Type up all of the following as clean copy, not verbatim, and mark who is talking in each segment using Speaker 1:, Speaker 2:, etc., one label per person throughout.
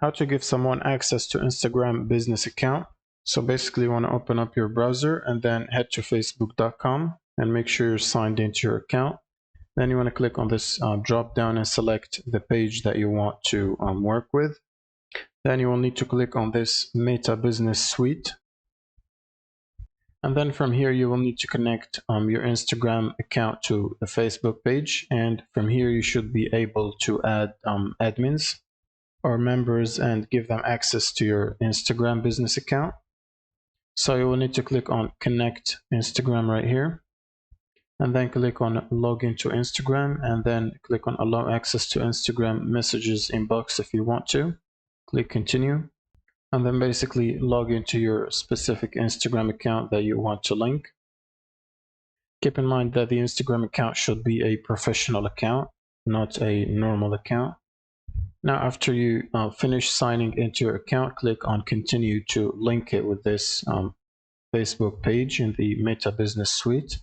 Speaker 1: how to give someone access to Instagram business account. So basically you want to open up your browser and then head to facebook.com and make sure you're signed into your account. Then you want to click on this drop down and select the page that you want to work with. Then you will need to click on this Meta Business Suite. And then from here, you will need to connect your Instagram account to the Facebook page. And from here, you should be able to add admins or members and give them access to your Instagram business account. So you will need to click on Connect Instagram right here. And then click on Login to Instagram. And then click on Allow access to Instagram messages inbox if you want to. Click Continue. And then basically log into your specific Instagram account that you want to link. Keep in mind that the Instagram account should be a professional account, not a normal account. Now, after you finish signing into your account, click on Continue to link it with this Facebook page in the Meta Business Suite.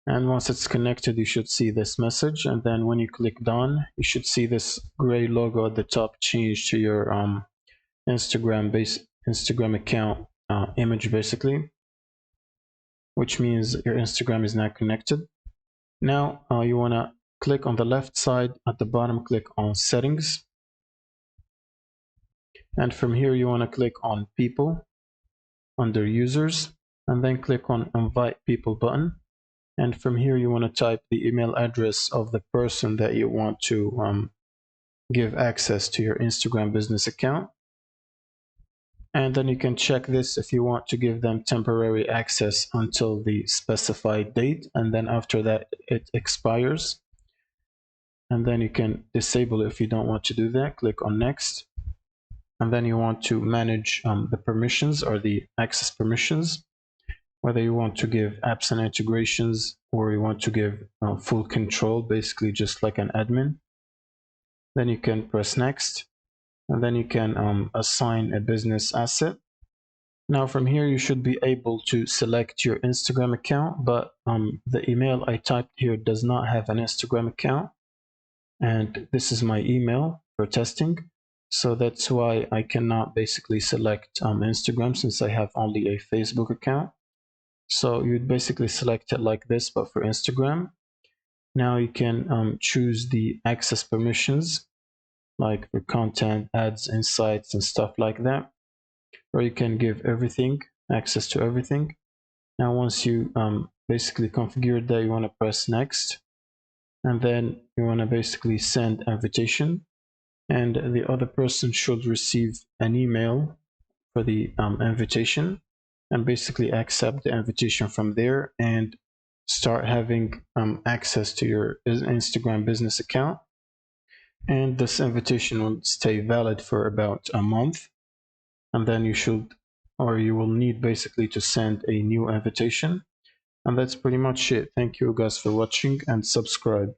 Speaker 1: And once it's connected, you should see this message. And then when you click Done, you should see this gray logo at the top change to your Instagram account image basically, which means your Instagram is now connected. Now you want to click on the left side at the bottom, click on Settings, and from here you want to click on People under Users, and then click on Invite People button, and from here you want to type the email address of the person that you want to give access to your Instagram business account. And then you can check this if you want to give them temporary access until the specified date, and then after that it expires. And then you can disable it if you don't want to do that. Click on Next. And then you want to manage the permissions or the access permissions, whether you want to give apps and integrations or you want to give full control, basically just like an admin. Then you can press Next. And then you can assign a business asset. Now from here you should be able to select your Instagram account, but the email I typed here does not have an Instagram account, and this is my email for testing, so that's why I cannot basically select Instagram since I have only a Facebook account. So you'd basically select it like this, but for Instagram. Now you can choose the access permissions, like for content, ads, insights, and stuff like that, or you can give everything, access to everything. Now once you basically configured that, you want to press Next, and then you want to basically send invitation, and the other person should receive an email for the invitation and basically accept the invitation from there and start having access to your Instagram business account. And this invitation will stay valid for about a month, and then you will need basically to send a new invitation. And that's pretty much it. Thank you guys for watching, and subscribe.